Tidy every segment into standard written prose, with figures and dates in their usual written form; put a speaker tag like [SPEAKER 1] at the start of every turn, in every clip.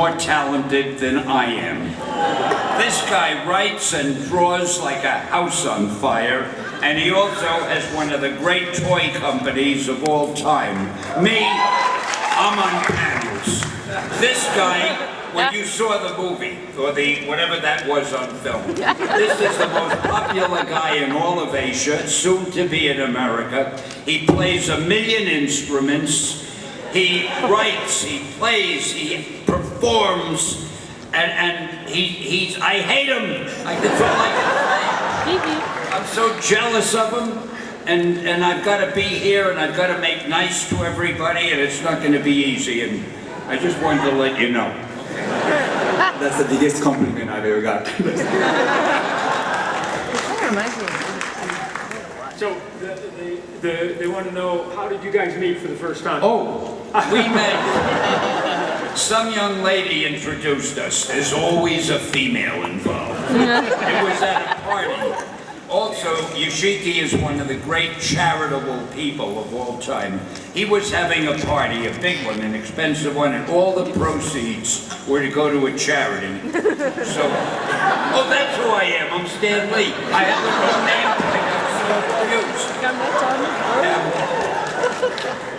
[SPEAKER 1] more talented than I am. This guy writes and draws like a house on fire, and he also has one of the great toy companies of all time. Me, I'm on panels. This guy, when you saw the movie, or the whatever that was on film, this is the most popular guy in all of Asia, soon to be in America. He plays 1 million instruments. He writes, he plays, he performs, and I hate him. That's all I can say. I'm so jealous of him, and I've got to be here, and I've got to make nice to everybody, and it's not going to be easy, and I just wanted to let you know.
[SPEAKER 2] That's the biggest compliment I've ever got.
[SPEAKER 3] So they want to know, how did you guys meet for the first time?
[SPEAKER 1] Oh, we met. Some young lady introduced us. There's always a female involved. It was at a party. Also, Yoshiki is one of the great charitable people of all time. He was having a party, a big one, an expensive one, and all the proceeds were to go to a charity. So, oh, that's who I am. I'm Stan Lee. I had the wrong name. So confused.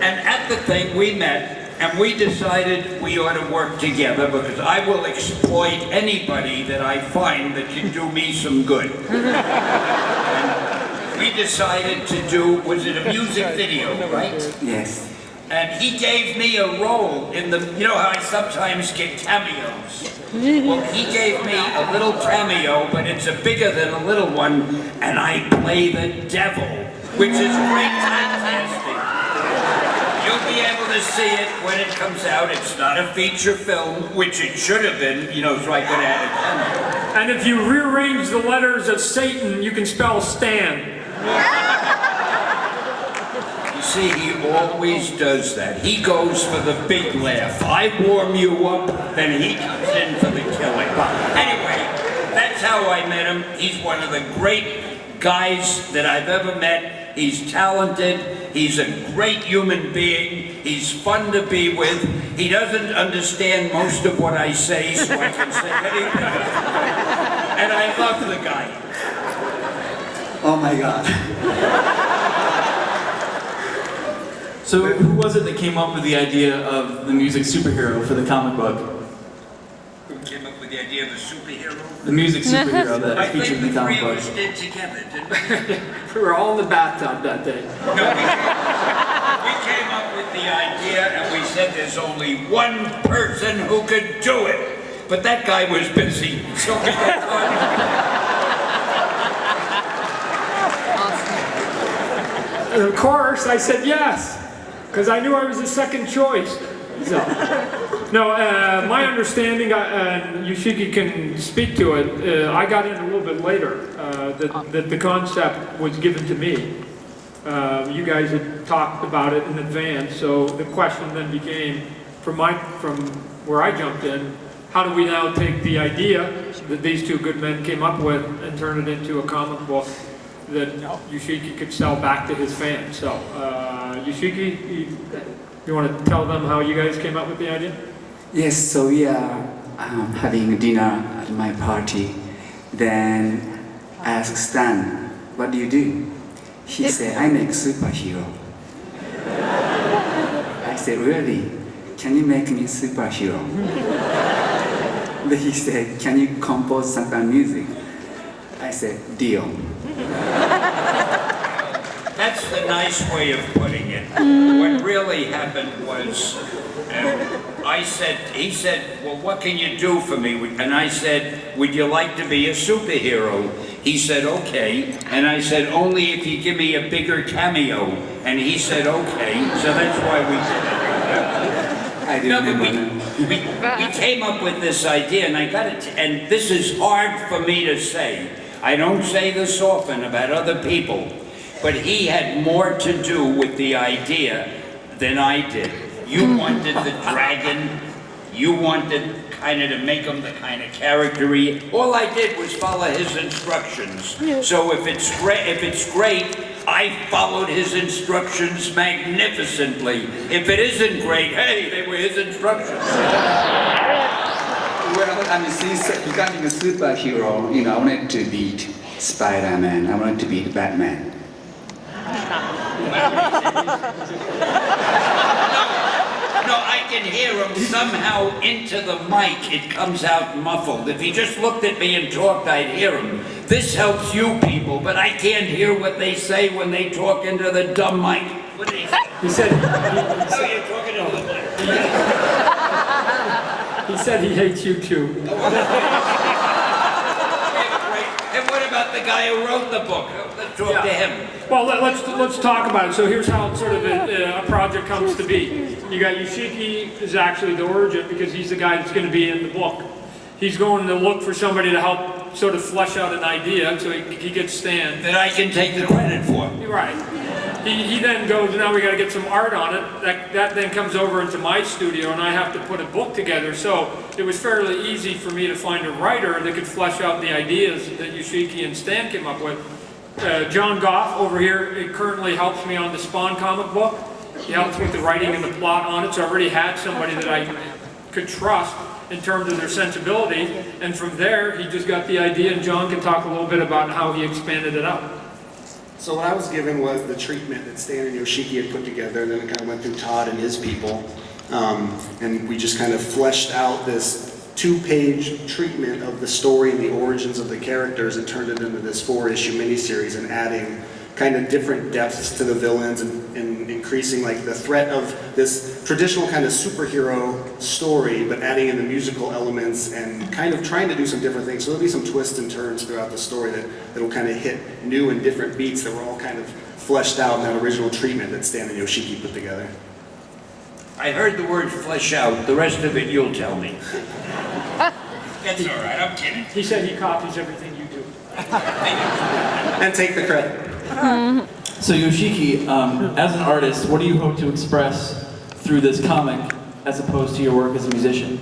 [SPEAKER 1] And at the thing, we met. And we decided we ought to work together because I will exploit anybody that I find that can do me some good. And we decided to do, was it a music video, right?
[SPEAKER 2] Yes.
[SPEAKER 1] And he gave me a role in the, you know how I sometimes get cameos? Well, he gave me a little cameo, but it's a bigger than a little one, and I play the devil, which is great typecasting. You'll be able to see it when it comes out. It's not a feature film, which it should have been, you know, so I could add a cameo.
[SPEAKER 3] And if you rearrange the letters of Satan, you can spell Stan.
[SPEAKER 1] You see, he always does that. He goes for the big laugh. I warm you up, then he comes in for the killing. Anyway, that's how I met him. He's one of the great guys that I've ever met. He's talented. He's a great human being. He's fun to be with. He doesn't understand most of what I say, so I can say anything. And I love the guy.
[SPEAKER 2] Oh my God.
[SPEAKER 4] So who was it that came up with the idea of the music superhero for the comic book?
[SPEAKER 1] Who came up with the idea of a superhero?
[SPEAKER 4] The music superhero that
[SPEAKER 1] I
[SPEAKER 4] featured
[SPEAKER 1] think
[SPEAKER 4] in the
[SPEAKER 1] the three
[SPEAKER 4] comic
[SPEAKER 1] of
[SPEAKER 4] book.
[SPEAKER 1] us did together, didn't we?
[SPEAKER 3] We were all in the bathtub that day.
[SPEAKER 1] No, we came up with the idea and we said there's only one person who could do it. But that guy was busy, so we got
[SPEAKER 3] And of course, I said yes, because I knew I was the second choice. So, no, my understanding, and Yoshiki can speak to it, I got in a little bit later, that the concept was given to me. You guys had talked about it in advance, so the question then became, from where I jumped in, how do we now take the idea that these two good men came up with and turn it into a comic book that Yoshiki could sell back to his fans? So, Yoshiki, you want to tell them how you guys came up with the idea?
[SPEAKER 2] Yes, so we are having dinner at my party. Then I asked Stan, what do you do? He said, I make superhero. I said, really? Can you make me superhero? Then he said, can you compose some kind of music? I said, deal.
[SPEAKER 1] That's the nice way of putting it. What really happened was, he said, well, what can you do for me? And I said, would you like to be a superhero? He said, okay. And I said, only if you give me a bigger cameo. And he said, okay. So that's why we did it.
[SPEAKER 2] I didn't
[SPEAKER 1] We came up with this idea, and I got it. And this is hard for me to say. I don't say this often about other people, but he had more to do with the idea than I did. You wanted the dragon. You wanted kind of to make him the kind of character he. All I did was follow his instructions. So if it's great, I followed his instructions magnificently. If it isn't great, hey, they were his instructions.
[SPEAKER 2] I'm becoming a superhero, I wanted to beat Spider-Man. I wanted to beat Batman.
[SPEAKER 1] No, I can hear him somehow into the mic. It comes out muffled. If he just looked at me and talked, I'd hear him. This helps you people, but I can't hear what they say when they talk into the dumb mic. What do they say?
[SPEAKER 3] He said,
[SPEAKER 1] Oh, you're talking into the mic.
[SPEAKER 3] he said he hates you too.
[SPEAKER 1] And what about the guy who wrote the book? Let's talk to him.
[SPEAKER 3] Well, let's talk about it. So here's how sort of a project comes to be. You got Yoshiki is actually the origin because he's the guy that's going to be in the book. He's going to look for somebody to help sort of flesh out an idea, so he gets Stan.
[SPEAKER 1] That I can take the credit for.
[SPEAKER 3] Right. He then goes, now we got to get some art on it. That then comes over into my studio, and I have to put a book together. So it was fairly easy for me to find a writer that could flesh out the ideas that Yoshiki and Stan came up with. John Goff over here currently helps me on the Spawn comic book. He helps with the writing and the plot on it, so I already had somebody that I could trust in terms of their sensibility. And from there, he just got the idea, and John can talk a little bit about how he expanded it out.
[SPEAKER 5] So what I was given was the treatment that Stan and Yoshiki had put together, and then it kind of went through Todd and his people. And we just kind of fleshed out this 2-page treatment of the story and the origins of the characters and turned it into this 4-issue miniseries, and adding kind of different depths to the villains and increasing like the threat of this traditional kind of superhero story, but adding in the musical elements and kind of trying to do some different things. So there'll be some twists and turns throughout the story that'll kind of hit new and different beats that were all kind of fleshed out in that original treatment that Stan and Yoshiki put together.
[SPEAKER 1] I heard the word flesh out. The rest of it you'll tell me. That's all right. I'm kidding.
[SPEAKER 3] He said he copies everything you do.
[SPEAKER 5] And take the credit.
[SPEAKER 4] So Yoshiki, as an artist, what do you hope to express through this comic as opposed to your work as a musician?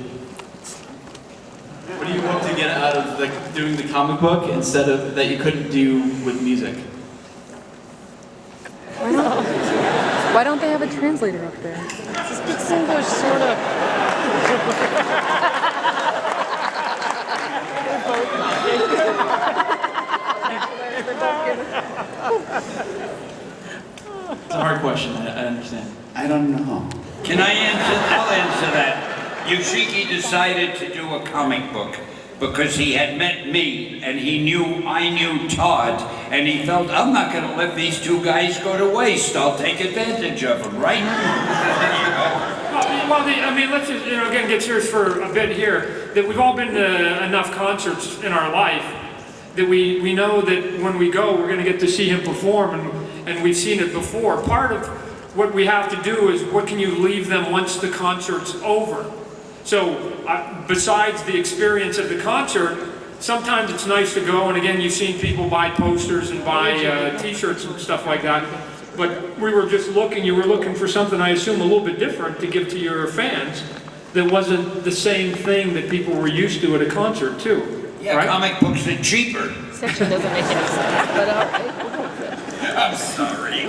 [SPEAKER 4] What do you hope to get out of doing the comic book instead of that you couldn't do with music?
[SPEAKER 6] Why don't they have a translator up there? He speaks English, sort of.
[SPEAKER 4] It's a hard question, I understand.
[SPEAKER 2] I don't know.
[SPEAKER 1] Can I answer? I'll answer that. Yoshiki decided to do a comic book because he had met me and I knew Todd, and he felt, I'm not going to let these two guys go to waste. I'll take advantage of them, right?
[SPEAKER 3] Well, I mean, let's just, again, get serious for a bit here. That we've all been to enough concerts in our life that we know that when we go, we're going to get to see him perform, and we've seen it before. Part of what we have to do is what can you leave them once the concert's over? So besides the experience of the concert, sometimes it's nice to go, and again, you've seen people buy posters and buy t-shirts and stuff like that. But we were just looking, you were looking for something, I assume, a little bit different to give to your fans that wasn't the same thing that people were used to at a concert too.
[SPEAKER 1] Yeah,
[SPEAKER 3] right?
[SPEAKER 1] comic books are cheaper.
[SPEAKER 6] Section doesn't make any sense, but all right.
[SPEAKER 1] I'm sorry.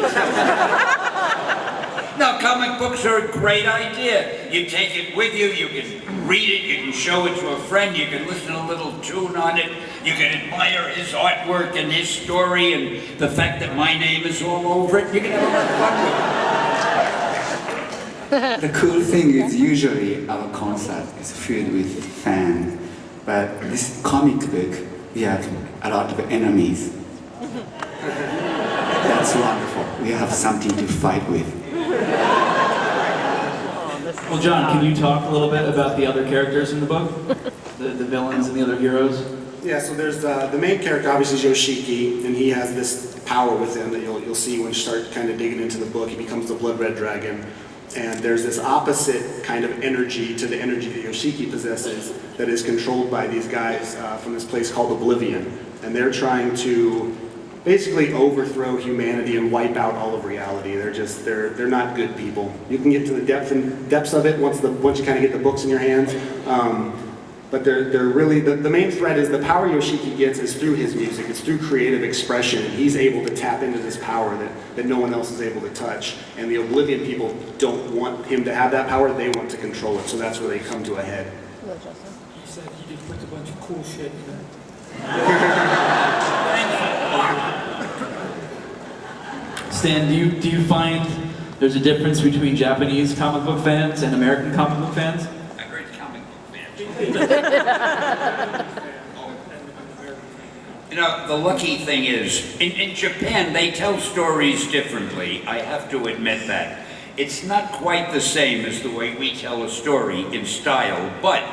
[SPEAKER 1] No, comic books are a great idea. You take it with you, you can read it, you can show it to a friend, you can listen to a little tune on it, you can admire his artwork and his story and the fact that my name is all over it. You can have a lot of fun with it.
[SPEAKER 2] The cool thing is usually our concert is filled with fans, but this comic book, we have a lot of enemies. That's wonderful. We have something to fight with.
[SPEAKER 4] Well, John, can you talk a little bit about the other characters in the book? The villains and the other heroes?
[SPEAKER 5] Yeah, so there's the main character, obviously, is Yoshiki, and he has this power with him that you'll see when you start kind of digging into the book. He becomes the Blood Red Dragon. And there's this opposite kind of energy to the energy that Yoshiki possesses that is controlled by these guys from this place called Oblivion. And they're trying to basically overthrow humanity and wipe out all of reality. They're not good people. You can get to the depths of it once you kind of get the books in your hands. But they're really, the main threat is the power Yoshiki gets is through his music. It's through creative expression. And he's able to tap into this power that no one else is able to touch. And the Oblivion people don't want him to have that power. They want to control it. So that's where they come to a head.
[SPEAKER 3] He said he just puts a bunch of cool shit in there.
[SPEAKER 4] Stan, do you find there's a difference between Japanese comic book fans and American comic book fans?
[SPEAKER 1] I heard comic book fans. You know, the lucky thing is, in Japan, they tell stories differently. I have to admit that. It's not quite the same as the way we tell a story in style, but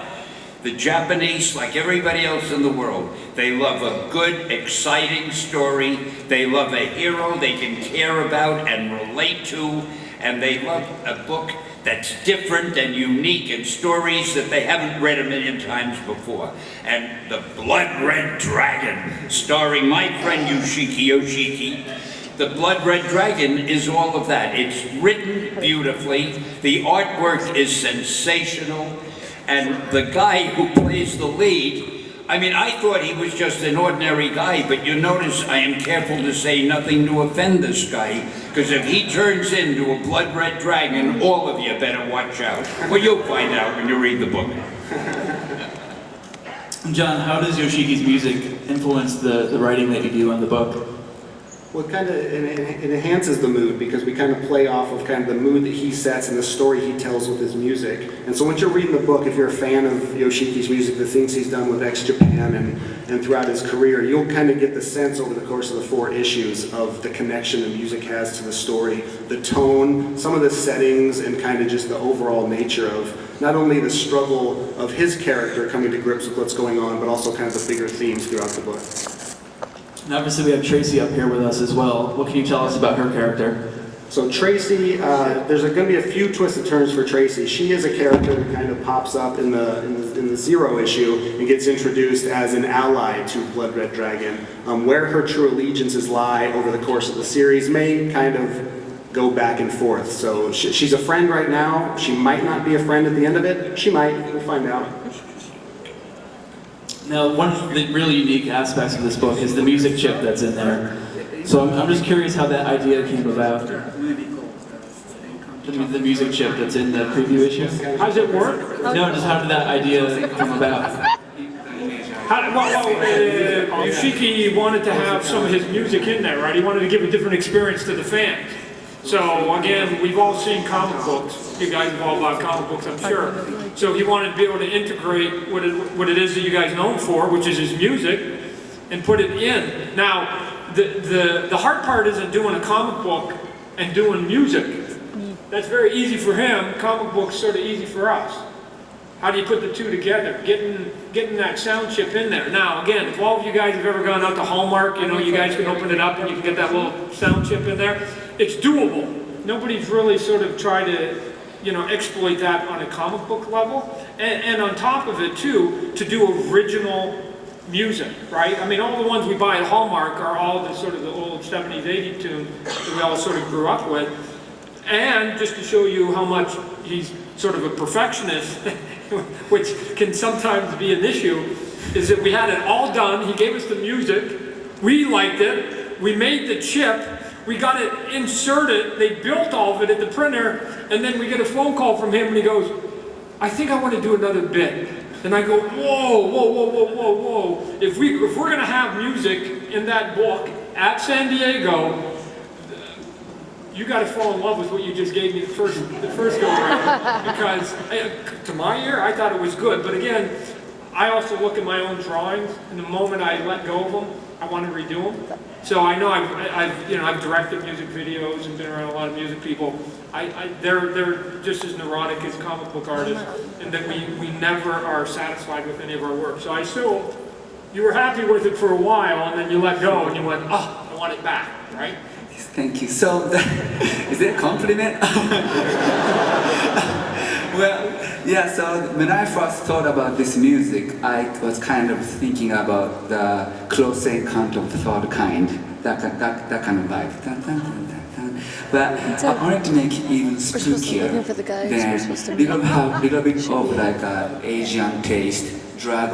[SPEAKER 1] the Japanese, like everybody else in the world, they love a good, exciting story. They love a hero they can care about and relate to, and they love a book that's different and unique and stories that they haven't read a million times before. And The Blood Red Dragon, starring my friend Yoshiki, The Blood Red Dragon is all of that. It's written beautifully, the artwork is sensational, and the guy who plays the lead, I mean, I thought he was just an ordinary guy, but you notice I am careful to say nothing to offend this guy, because if he turns into a blood red dragon, all of you better watch out. Well, you'll find out when you read the book.
[SPEAKER 4] John, how does Yoshiki's music influence the writing that you do on the book?
[SPEAKER 5] Well, it enhances the mood because we kind of play off of kind of the mood that he sets and the story he tells with his music. And so once you're reading the book, if you're a fan of Yoshiki's music, the things he's done with X-Japan and throughout his career, you'll kind of get the sense over the course of the 4 issues of the connection the music has to the story, the tone, some of the settings, and kind of just the overall nature of not only the struggle of his character coming to grips with what's going on, but also kind of the bigger themes throughout the book.
[SPEAKER 4] And obviously we have Tracy up here with us as well. What can you tell us about her character?
[SPEAKER 5] So Tracy, there's going to be a few twists and turns for Tracy. She is a character that kind of pops up in the 0 issue and gets introduced as an ally to Blood Red Dragon. Where her true allegiances lie over the course of the series may kind of go back and forth. So she's a friend right now. She might not be a friend at the end of it. She might. We'll find out.
[SPEAKER 4] Now, one of the really unique aspects of this book is the music chip that's in there. So I'm just curious how that idea came about. The music chip that's in the preview issue.
[SPEAKER 3] How does it work?
[SPEAKER 4] No, just how did that idea come about?
[SPEAKER 3] Yoshiki wanted to have some of his music in there, right? He wanted to give a different experience to the fans. So again, we've all seen comic books. You guys have all bought comic books, I'm sure. So he wanted to be able to integrate what it is that you guys know him for, which is his music, and put it in. Now, the hard part isn't doing a comic book and doing music. That's very easy for him. Comic book's sort of easy for us. How do you put the two together? Getting that sound chip in there. Now, again, if all of you guys have ever gone out to Hallmark, you know, you guys can open it up and you can get that little sound chip in there. It's doable. Nobody's really sort of tried to, you know, exploit that on a comic book level. And on top of it, too, to do original music, right? I mean, all the ones we buy at Hallmark are all the sort of the old 70s, 80s tunes that we all sort of grew up with. And just to show you how much he's sort of a perfectionist, which can sometimes be an issue, is that we had it all done. He gave us the music. We liked it. We made the chip. We got it inserted. They built all of it at the printer. And then we get a phone call from him and he goes, I think I want to do another bit. And I go, whoa, whoa, whoa, whoa, whoa, whoa. If we're going to have music in that book at San Diego, you got to fall in love with what you just gave me the first go around. Because to my ear, I thought it was good. But again, I also look at my own drawings, and the moment I let go of them, I want to redo them. So I know I've directed music videos and been around a lot of music people. They're just as neurotic as comic book artists, and that we never are satisfied with any of our work. So I assume you were happy with it for a while, and then you let go, and you went, oh, I want it back, right?
[SPEAKER 2] Thank you. So, is it a compliment? Well, yeah, so when I first thought about this music, I was kind of thinking about the close encounter of the third kind, that kind of vibe. Dun, dun, dun, dun, dun. But I wanted to make it even spookier, then little bit of like Asian taste, drag